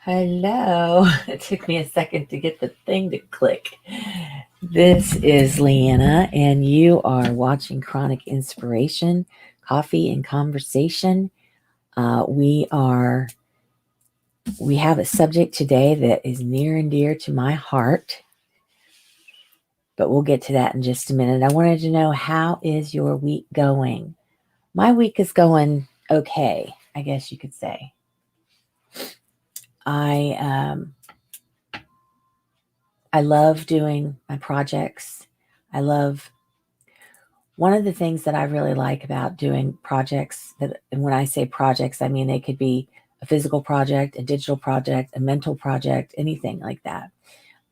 Hello. It took me a second to get the thing to click. This is Leanna, and you are watching Chronic Inspiration, Coffee and Conversation. Uh, we are we have a subject today that is near and dear to my heart, but we'll get to that in just a minute. I wanted to know, how is your week going? My week is going okay, I guess you could say. I um, I love doing my projects. I love One of the things that I really like about doing projects, and when I say projects, I mean they could be a physical project, a digital project, a mental project, anything like that.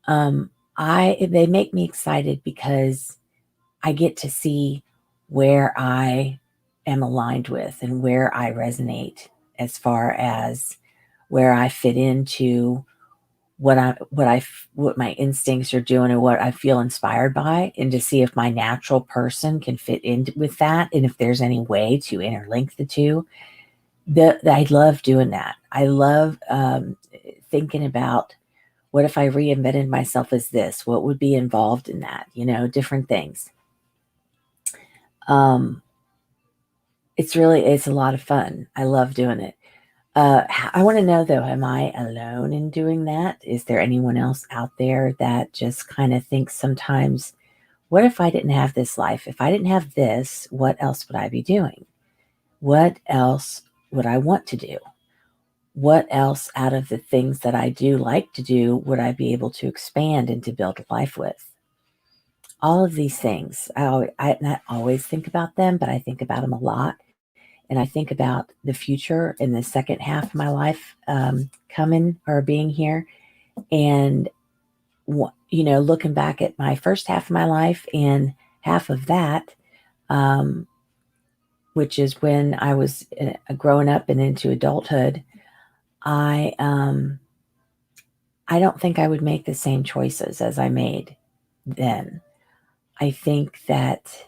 Um, they make me excited because I get to see where I am aligned with and where I resonate as far as where I fit into what my instincts are doing and what I feel inspired by, and to see if my natural person can fit in with that, and if there's any way to interlink the two. I love doing that. I love thinking about, what if I reinvented myself as this? What would be involved in that? Different things. Um, it's a lot of fun. I love doing it. I want to know though, am I alone in doing that? Is there anyone else out there that just kind of thinks sometimes, what if I didn't have this life? If I didn't have this, what else would I be doing? What else would I want to do? What else out of the things that I do like to do would I be able to expand and to build a life with? All of these things, I not always think about them, but I think about them a lot. And I think about the future in the second half of my life, coming or being here. And, looking back at my first half of my life and half of that, um, which is when I was growing up and into adulthood, I, um, I don't think I would make the same choices as I made then. I think that,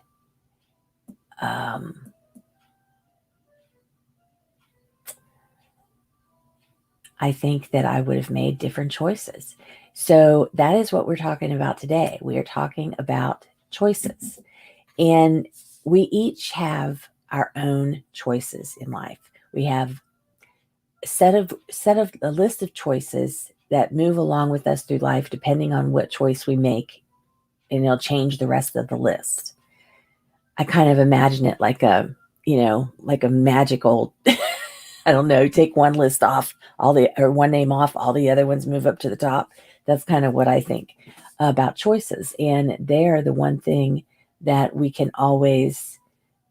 um, I would have made different choices. So that is what we're talking about today. We are talking about choices. And we each have our own choices in life. We have a list of choices that move along with us through life depending on what choice we make, and it'll change the rest of the list. I kind of imagine it like a magical I don't know, take one list off, or one name off, all the other ones move up to the top. That's kind of what I think about choices. And they're the one thing that we can always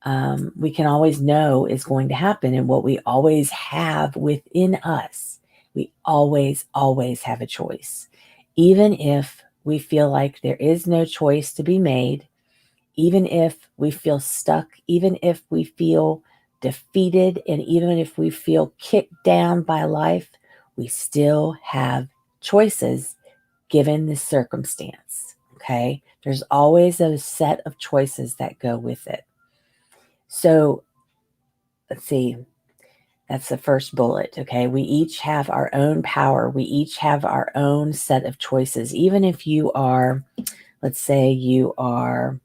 know is going to happen, and what we always have within us. We always have a choice. Even if we feel like there is no choice to be made, even if we feel stuck, even if we feel defeated, and even if we feel kicked down by life, we still have choices given the circumstance. Okay. There's always a set of choices that go with it. So let's see. That's the first bullet. Okay. We each have our own power. We each have our own set of choices. Even if you are, let's say you are,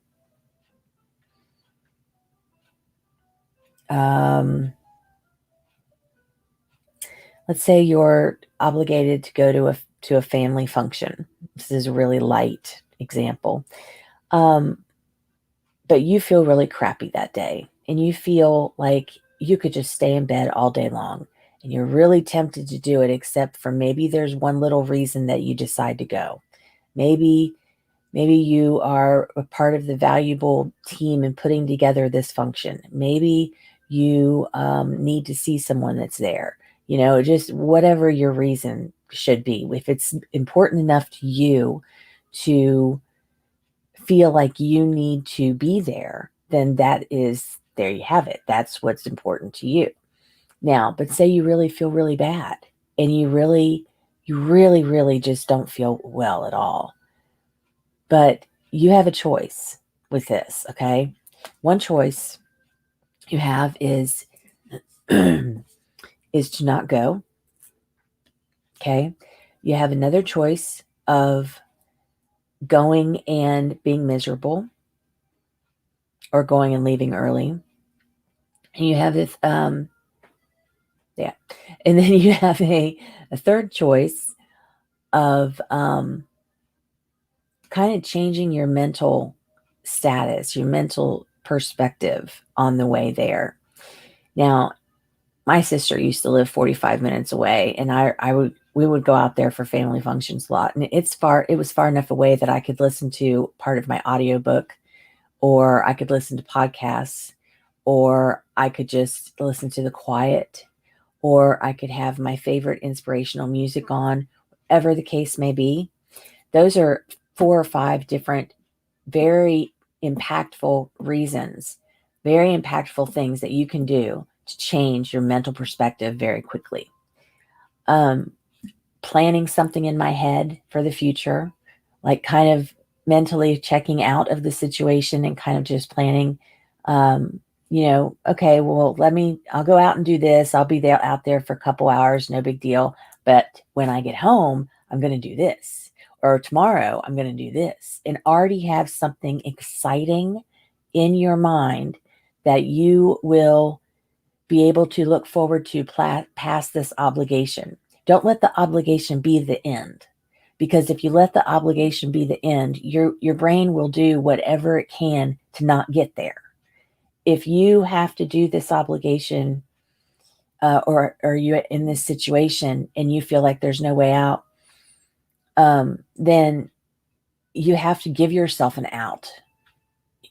let's say you're obligated to go to a family function. This is a really light example. Um, but you feel really crappy that day, and you feel like you could just stay in bed all day long, and you're really tempted to do it, except for maybe there's one little reason that you decide to go. Maybe you are a part of the valuable team in putting together this function. Maybe you need to see someone that's there. Just whatever your reason should be. If it's important enough to you to feel like you need to be there, then there you have it. That's what's important to you. Now, but say you really feel really bad, and you really just don't feel well at all. But you have a choice with this, okay? One choice you have is is to not go. Okay. You have another choice of going and being miserable, or going and leaving early. And you have this, yeah. And then you have a third choice of kind of changing your mental status, your mental perspective on the way there. Now, my sister used to live 45 minutes away, and we would go out there for family functions a lot. And it was far enough away that I could listen to part of my audiobook, or I could listen to podcasts, or I could just listen to the quiet, or I could have my favorite inspirational music on, whatever the case may be. Those are 4 or 5 different very impactful reasons, very impactful things that you can do to change your mental perspective very quickly. Planning something in my head for the future, like kind of mentally checking out of the situation and kind of just planning, okay, well, I'll go out and do this. I'll be there out there for a couple hours, no big deal. But when I get home, I'm going to do this. Or tomorrow, I'm going to do this. And already have something exciting in your mind that you will be able to look forward to past this obligation. Don't let the obligation be the end. Because if you let the obligation be the end, your brain will do whatever it can to not get there. If you have to do this obligation, or you're in this situation and you feel like there's no way out, then you have to give yourself an out.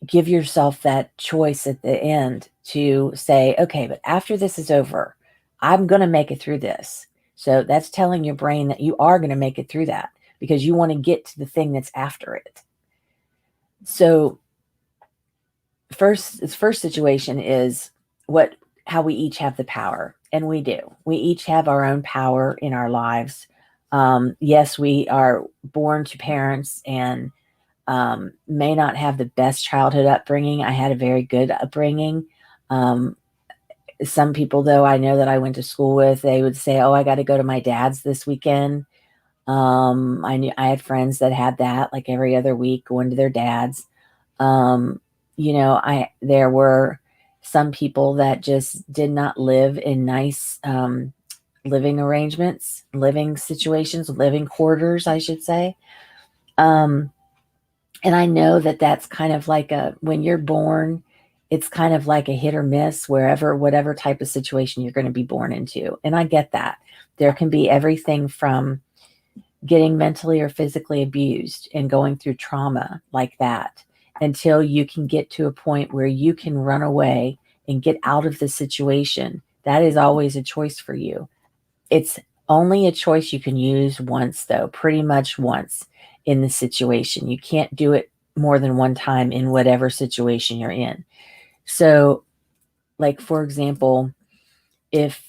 Give yourself that choice at the end to say, okay, but after this is over, I'm going to make it through this. So that's telling your brain that you are going to make it through that, because you want to get to the thing that's after it. So first situation is how we each have the power, and we do. We each have our own power in our lives. Yes, we are born to parents and may not have the best childhood upbringing. I had a very good upbringing. Some people, though, I know that I went to school with, they would say, "Oh, I got to go to my dad's this weekend." I had friends that had that, like every other week, going to their dad's. Um, there were some people that just did not live in nice living arrangements, living situations, living quarters, I should say. Um, and I know that that's kind of like when you're born, it's kind of like a hit or miss whatever type of situation you're going to be born into. And I get that. There can be everything from getting mentally or physically abused and going through trauma like that, until you can get to a point where you can run away and get out of the situation. That is always a choice for you. It's only a choice you can use once, though, pretty much once in the situation. You can't do it more than one time in whatever situation you're in. So, like, for example, if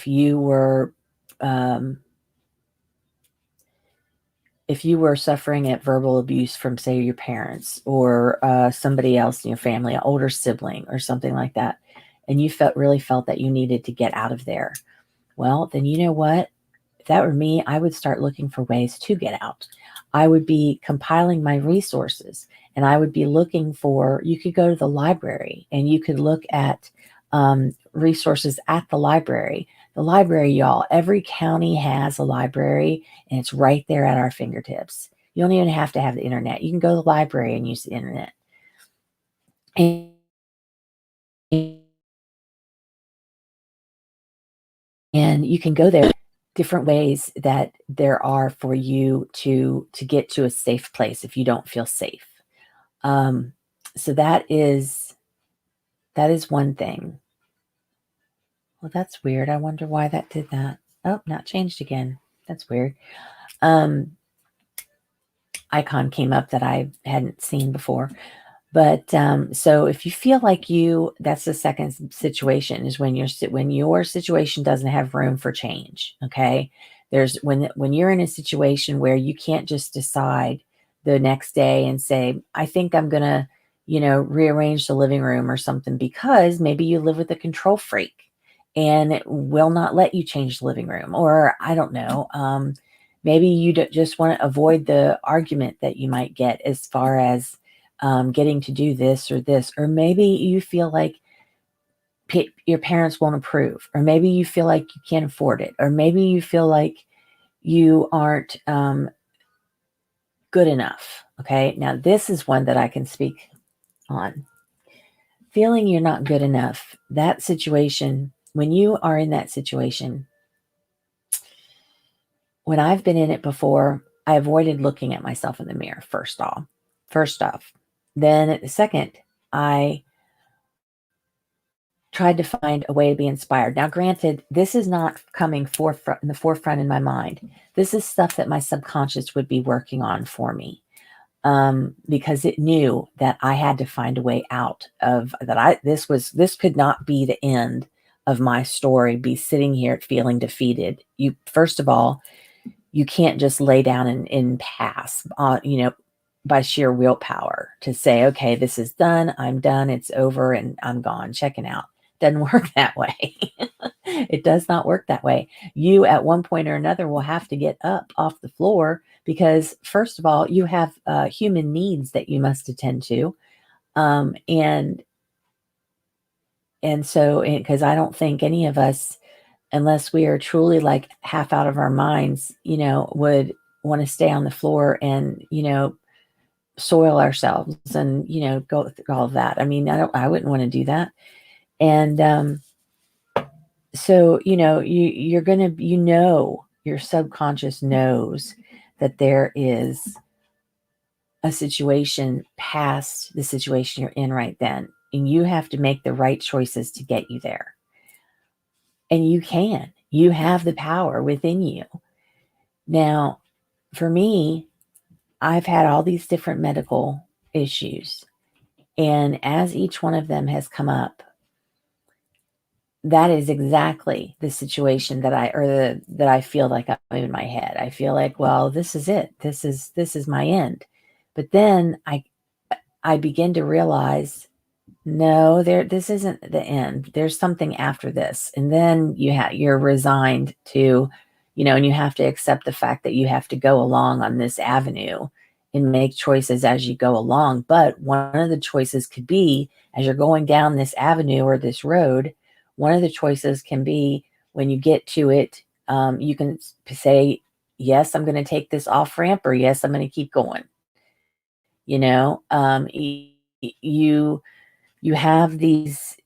you were if you were suffering at verbal abuse from, say, your parents, or somebody else in your family, an older sibling or something like that, and you really felt that you needed to get out of there, well, then you know what? If that were me, I would start looking for ways to get out. I would be compiling my resources, and I would be looking for, you could go to the library and you could look at resources at the library. The library, y'all, every county has a library, and it's right there at our fingertips. You don't even have to have the internet. You can go to the library and use the internet. And you can go there different ways that there are for you to get to a safe place if you don't feel safe. So that is one thing. Well, that's weird. I wonder why that did that. Oh, not changed again. That's weird. Icon came up that I hadn't seen before. But so if you feel like that's the second situation, is when your situation doesn't have room for change. Okay, there's when you're in a situation where you can't just decide the next day and say, I think I'm gonna, rearrange the living room or something, because maybe you live with a control freak and it will not let you change the living room. Or I don't know, maybe you just want to avoid the argument that you might get as far as getting to do this or this. Or maybe you feel like your parents won't approve, or maybe you feel like you can't afford it, or maybe you feel like you aren't good enough. Okay, now this is one that I can speak on. Feeling you're not good enough, that situation, when you are in that situation, when I've been in it before, I avoided looking at myself in the mirror first off. Then second, I tried to find a way to be inspired. Now, granted, this is not coming in the forefront in my mind. This is stuff that my subconscious would be working on for me, because it knew that I had to find a way out of that. This could not be the end of my story. Be sitting here feeling defeated. You first of all, you can't just lay down and pass, by sheer willpower to say, okay, this is done. I'm done. It's over and I'm gone, checking out. Doesn't work that way. It does not work that way. You at one point or another will have to get up off the floor because first of all, you have human needs that you must attend to. And so, because I don't think any of us, unless we are truly like half out of our minds, would want to stay on the floor and, soil ourselves and, go through all of that. I mean, I wouldn't want to do that. And so, your subconscious knows that there is a situation past the situation you're in right then. And you have to make the right choices to get you there. And you have the power within you. Now, for me, I've had all these different medical issues. And as each one of them has come up, that is exactly the situation that I feel like I'm in my head. I feel like, well, this is it. This is my end. But then I begin to realize, no, this isn't the end. There's something after this. And then you're resigned to, and you have to accept the fact that you have to go along on this avenue and make choices as you go along. But one of the choices could be, as you're going down this avenue or this road, one of the choices can be when you get to it, you can say, yes, I'm going to take this off ramp, or yes, I'm going to keep going. You have these.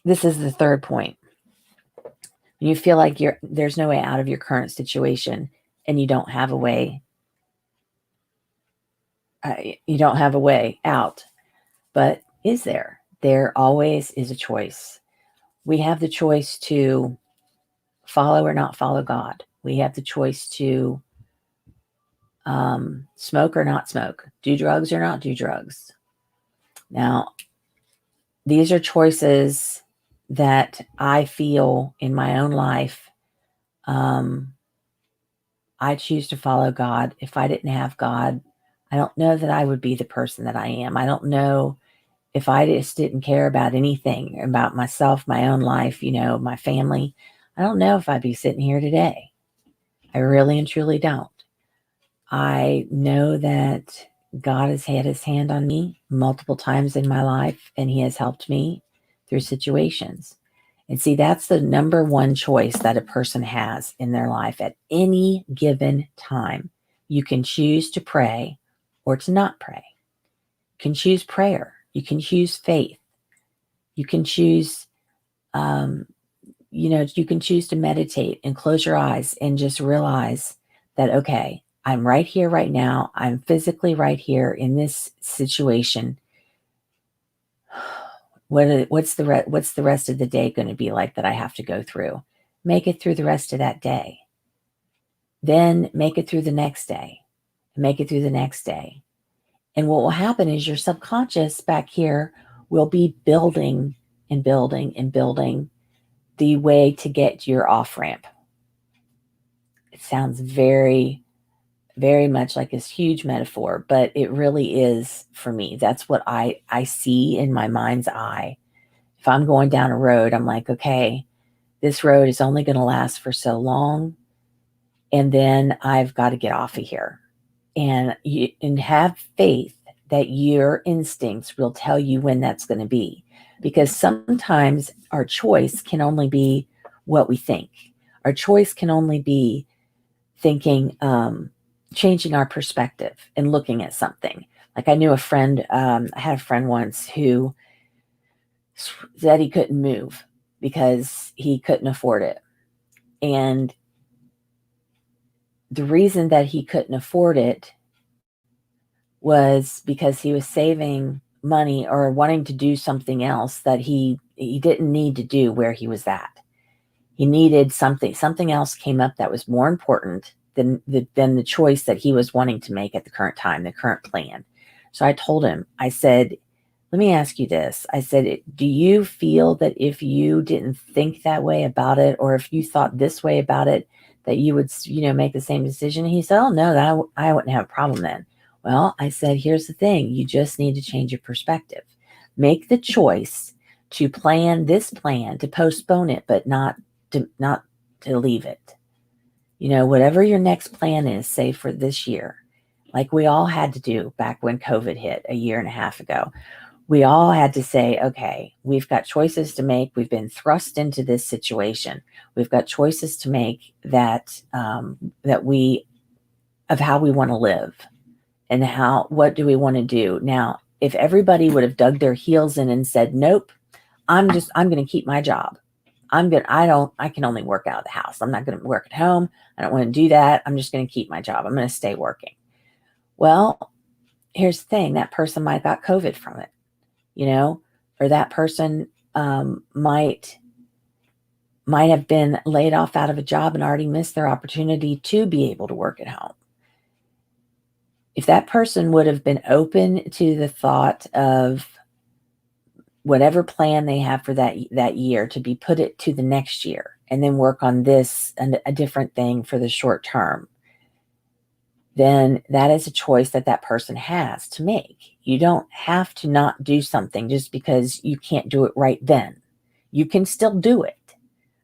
This is the third point. When you feel like there's no way out of your current situation and you don't have a way out. But is there? There always is a choice. We have the choice to follow or not follow God. We have the choice to smoke or not smoke, do drugs or not do drugs. Now, these are choices that I feel in my own life. I choose to follow God. If I didn't have God, I don't know that I would be the person that I am. I don't know if I just didn't care about anything about myself, my own life, my family. I don't know if I'd be sitting here today. I really and truly don't. I know that God has had his hand on me multiple times in my life, and he has helped me through situations. And see, that's the number one choice that a person has in their life at any given time. You can choose to pray or to not pray. You can choose prayer. You can choose faith. You can choose, you can choose to meditate and close your eyes and just realize that, okay, I'm right here right now. I'm physically right here in this situation. What's the rest of the day going to be like that I have to go through? Make it through the rest of that day. Then make it through the next day. Make it through the next day. And what will happen is your subconscious back here will be building and building and building the way to get your off ramp. It sounds very, very much like this huge metaphor, but it really is for me. That's what I see in my mind's eye. If I'm going down a road, I'm like, okay, this road is only going to last for so long, and then I've got to get off of here. And have faith that your instincts will tell you when that's going to be, because sometimes our choice can only be what we think. Our choice can only be thinking, changing our perspective and looking at something. Like I knew a friend, I had a friend once who said he couldn't move because he couldn't afford it. And the reason that he couldn't afford it was because he was saving money or wanting to do something else that he didn't need to do where he was at. He needed something else came up that was more important than the choice that he was wanting to make at the current time, the current plan. So I told him, I said, let me ask you this. I said, do you feel that if you didn't think that way about it, or if you thought this way about it, that you would, make the same decision? He said, oh, no, that I wouldn't have a problem then. Well, I said, here's the thing. You just need to change your perspective. Make the choice to plan this plan, to postpone it, but not to leave it. Whatever your next plan is, say for this year, like we all had to do back when COVID hit a year and a half ago. We all had to say, okay, we've got choices to make. We've been thrust into this situation. We've got choices to make that of how we want to live and what do we want to do. Now, if everybody would have dug their heels in and said, nope, I'm going to keep my job. I can only work out of the house. I'm not going to work at home. I don't want to do that. I'm just going to keep my job. I'm going to stay working. Well, here's the thing. That person might have got COVID from it, or that person might have been laid off out of a job and already missed their opportunity to be able to work at home. If that person would have been open to the thought of whatever plan they have for that year to be put it to the next year and then work on this and a different thing for the short term, then that is a choice that person has to make. You don't have to not do something just because you can't do it right then. You can still do it,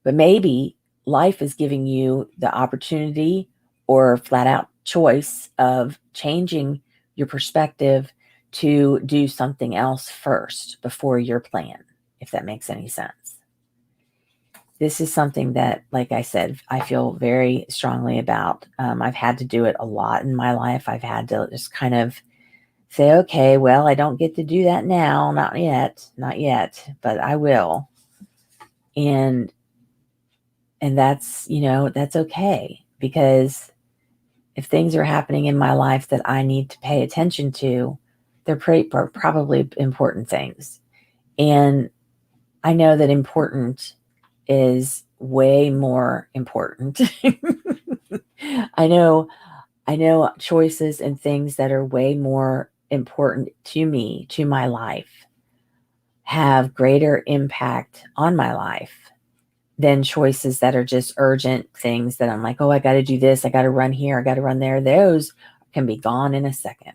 but maybe life is giving you the opportunity or flat out choice of changing your perspective to do something else first before your plan, if that makes any sense. This is something that, like I said, I feel very strongly about. I've had to do it a lot in my life. I've had to just kind of say, okay, well, I don't get to do that now. Not yet, but I will. And that's, that's okay, because if things are happening in my life that I need to pay attention to, they're probably important things. And I know that important is way more important. I know choices and things that are way more important to me, to my life, have greater impact on my life than choices that are just urgent things that I'm like, oh, I got to do this. I got to run here. I got to run there. Those can be gone in a second.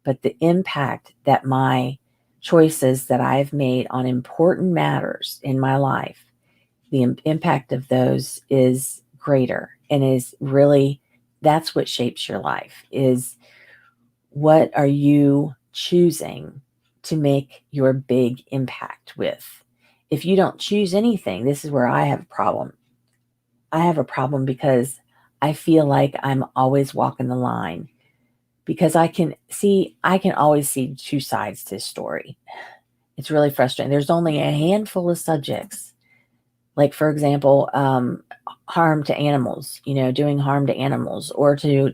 But the impact that my choices that I've made on important matters in my life, the impact of those is greater, and is really, that's what shapes your life, is what are you choosing to make your big impact with. If you don't choose anything, this is where I have a problem. I have a problem because I feel like I'm always walking the line, because I can always see two sides to a story. It's really frustrating. There's only a handful of subjects, like, for example, harm to animals, doing harm to animals or to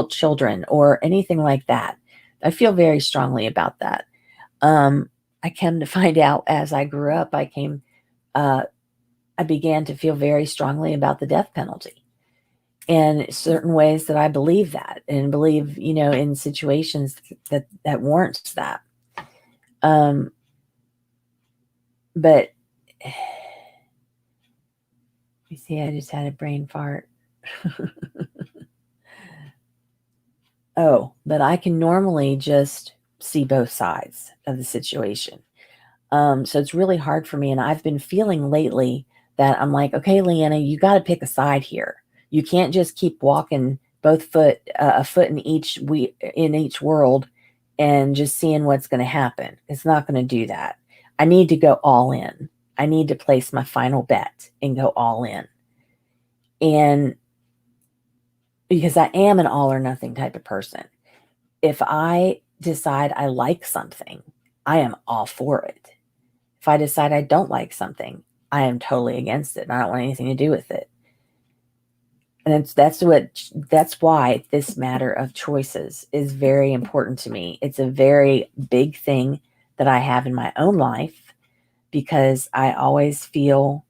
children or anything like that. I feel very strongly about that. I came to find out as I grew up, I began to feel very strongly about the death penalty, and certain ways that I believe that, and believe, in situations that warrants that. But you see, I just had a brain fart. Oh, but I can normally just see both sides of the situation. So it's really hard for me. And I've been feeling lately that I'm like, okay, Leanna, you got to pick a side here. You can't just keep walking a foot in each world and just seeing what's going to happen. It's not going to do that. I need to go all in. I need to place my final bet and go all in. And because I am an all or nothing type of person, if I decide I like something, I am all for it. If I decide I don't like something, I am totally against it and I don't want anything to do with it. And that's why this matter of choices is very important to me. It's a very big thing that I have in my own life because I always feel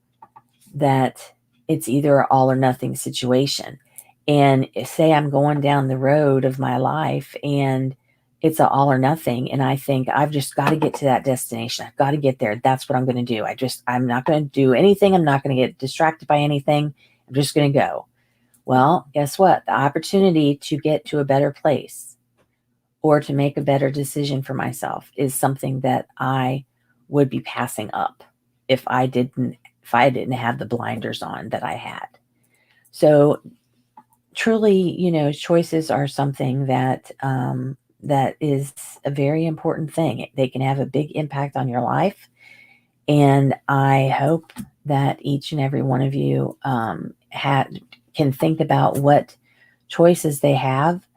that it's either an all or nothing situation. And say I'm going down the road of my life and it's an all or nothing. And I think I've just got to get to that destination. I've got to get there. That's what I'm going to do. I'm not going to do anything. I'm not going to get distracted by anything. I'm just going to go. Well, guess what? The opportunity to get to a better place or to make a better decision for myself is something that I would be passing up if I didn't have the blinders on that I had. So truly, choices are something that is a very important thing. They can have a big impact on your life. And I hope that each and every one of you can think about what choices they have.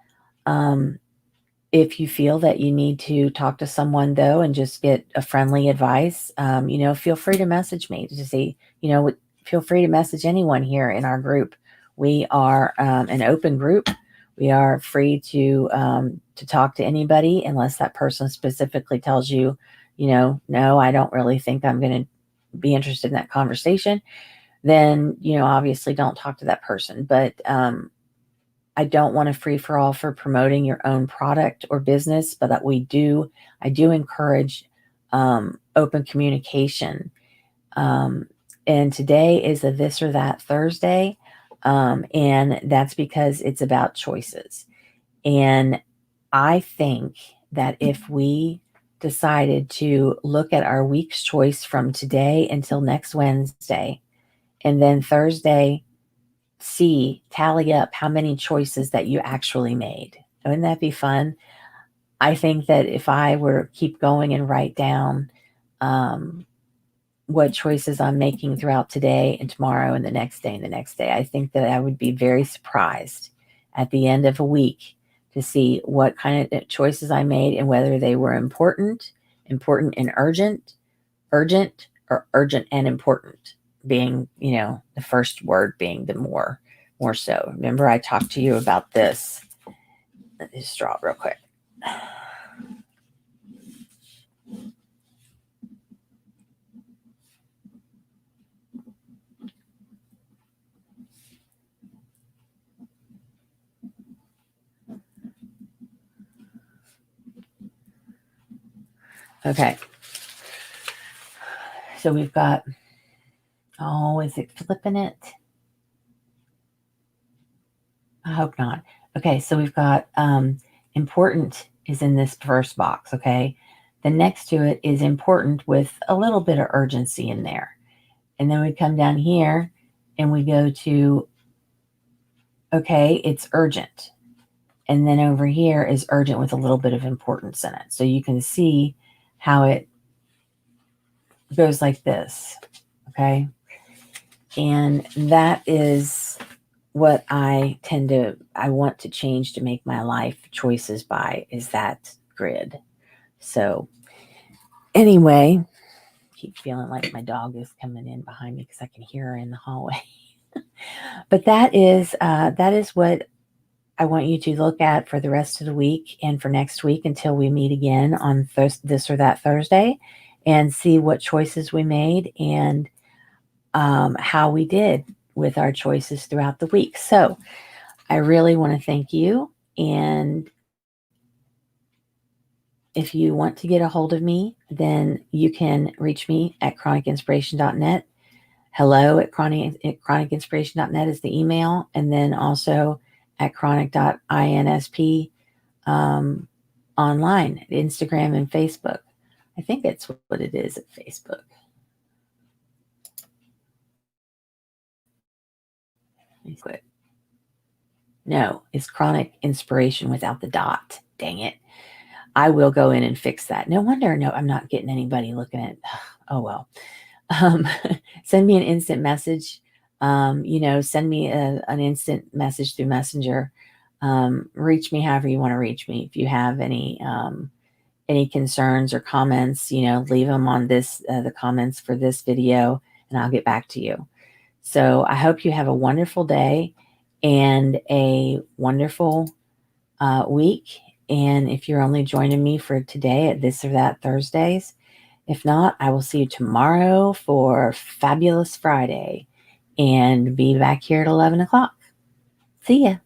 If you feel that you need to talk to someone though and just get a friendly advice, feel free to message me to see, feel free to message anyone here in our group. We are an open group. We are free to talk to anybody unless that person specifically tells you, no, I don't really think I'm going to be interested in that conversation. Then, obviously don't talk to that person. But I don't want a free for all for promoting your own product or business, but I do encourage open communication. And today is a this or that Thursday. And that's because it's about choices. And I think that if we decided to look at our week's choice from today until next Wednesday, and then Thursday, tally up how many choices that you actually made. Wouldn't that be fun? I think that if I were to keep going and write down what choices I'm making throughout today and tomorrow and the next day and the next day, I think that I would be very surprised at the end of a week to see what kind of choices I made and whether they were important and urgent, or urgent and important, being, the first word being the more so. Remember, I talked to you about this. Let me just draw it real quick. Okay. So we've got, is it flipping it? I hope not. Okay, so we've got important is in this first box, okay? The next to it is important with a little bit of urgency in there. And then we come down here and we go to, okay, it's urgent. And then over here is urgent with a little bit of importance in it. So you can see how it goes like this, okay? And that is what I want to change to make my life choices by, is that grid. So anyway, keep feeling like my dog is coming in behind me because I can hear her in the hallway. But that is what I want you to look at for the rest of the week and for next week until we meet again on this or that Thursday, and see what choices we made and how we did with our choices throughout the week. So I really want to thank you. And if you want to get a hold of me, then you can reach me at chronicinspiration.net. Hello at chronicinspiration.net is the email. And then also at chronic.insp online, Instagram and Facebook. I think that's what it is at Facebook. Let me quit. No, it's chronic inspiration without the dot. Dang it. I will go in and fix that. No wonder, no, I'm not getting anybody looking at, oh, well. Um, send me an instant message. Send me an instant message through Messenger. Reach me however you want to reach me. If you have any concerns or comments, leave them on the comments for this video, and I'll get back to you. So I hope you have a wonderful day and a wonderful week. And if you're only joining me for today at This or That Thursdays, if not, I will see you tomorrow for Fabulous Friday and be back here at 11 o'clock. See ya.